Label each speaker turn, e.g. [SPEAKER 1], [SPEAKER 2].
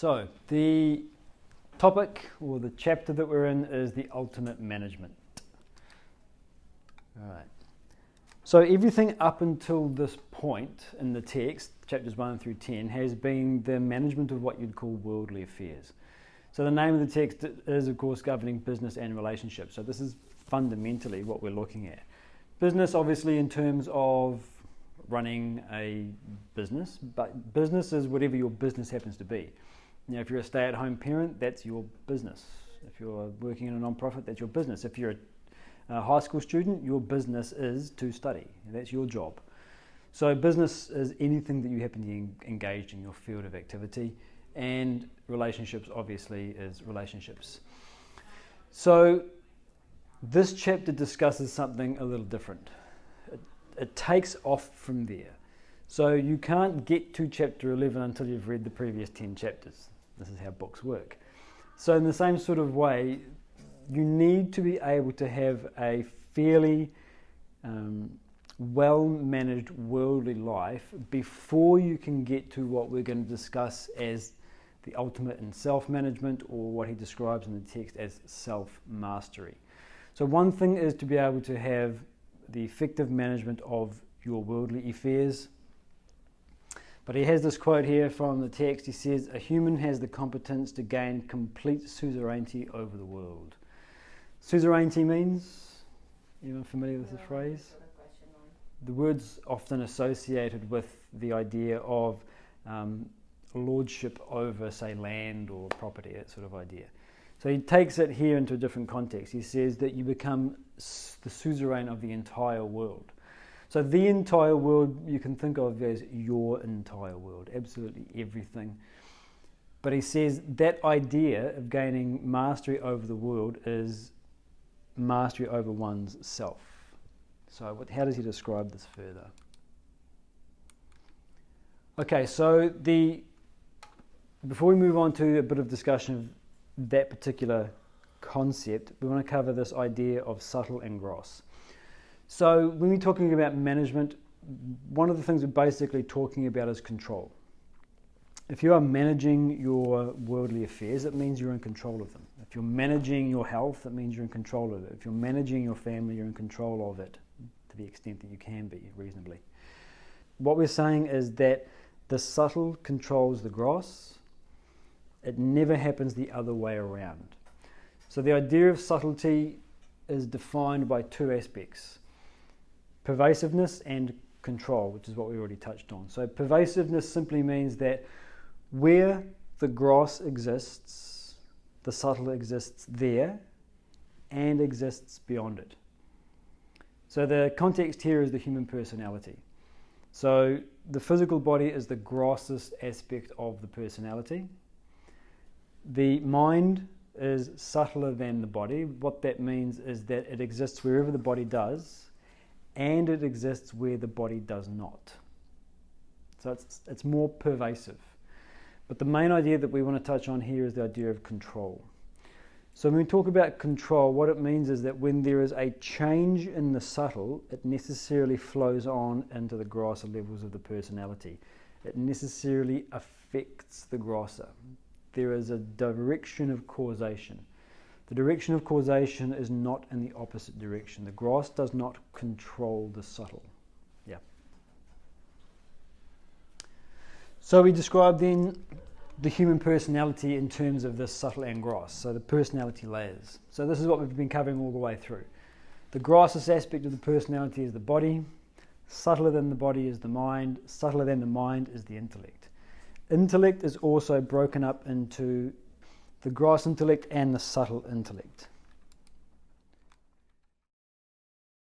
[SPEAKER 1] So the topic or the chapter that we're in is the ultimate management. All right. So everything up until this point in the text, chapters 1 through 10, has been the management of what you'd call worldly affairs. So the name of the text is, of course, governing business and relationships. So this is fundamentally what we're looking at. Business, obviously, in terms of running a business, but business is whatever your business happens to be. You know, if you're a stay-at-home parent, that's your business. If you're working in a non-profit, that's your business. If you're a high school student, your business is to study. That's your job. So business is anything that you happen to be engaged in your field of activity, and relationships obviously is relationships. So this chapter discusses something a little different. It takes off from there. So you can't get to chapter 11 until you've read the previous 10 chapters. This is how books work. So in the same sort of way, you need to be able to have a fairly well-managed worldly life before you can get to what we're going to discuss as the ultimate in self-management, or what he describes in the text as self-mastery. So one thing is to be able to have the effective management of your worldly affairs. But he has this quote here from the text. He says, "A human has the competence to gain complete suzerainty over the world." Suzerainty means, anyone familiar with the phrase? The word's often associated with the idea of lordship over, say, land or property, that sort of idea. So he takes it here into a different context. He says that you become the suzerain of the entire world. So the entire world you can think of as your entire world, absolutely everything. But he says that idea of gaining mastery over the world is mastery over one's self. So how does he describe this further? Okay, so before we move on to a bit of discussion of that particular concept, we want to cover this idea of subtle and gross. So when we're talking about management, one of the things we're basically talking about is control. If you are managing your worldly affairs, it means you're in control of them. If you're managing your health, it means you're in control of it. If you're managing your family, you're in control of it to the extent that you can be reasonably. What we're saying is that the subtle controls the gross. It never happens the other way around. So the idea of subtlety is defined by two aspects: pervasiveness and control, which is what we already touched on. So pervasiveness simply means that where the gross exists, the subtle exists there and exists beyond it. So the context here is the human personality. So the physical body is the grossest aspect of the personality. The mind is subtler than the body. What that means is that it exists wherever the body does, and it exists where the body does not. So it's more pervasive. But the main idea that we want to touch on here is the idea of control. So when we talk about control, what it means is that when there is a change in the subtle, it necessarily flows on into the grosser levels of the personality. It necessarily affects the grosser. There is a direction of causation. The direction of causation is not in the opposite direction. The gross does not control the subtle. Yeah. So we describe then the human personality in terms of the subtle and gross. So the personality layers. So this is what we've been covering all the way through. The grossest aspect of the personality is the body. Subtler than the body is the mind. Subtler than the mind is the intellect. Intellect is also broken up into the gross intellect and the subtle intellect.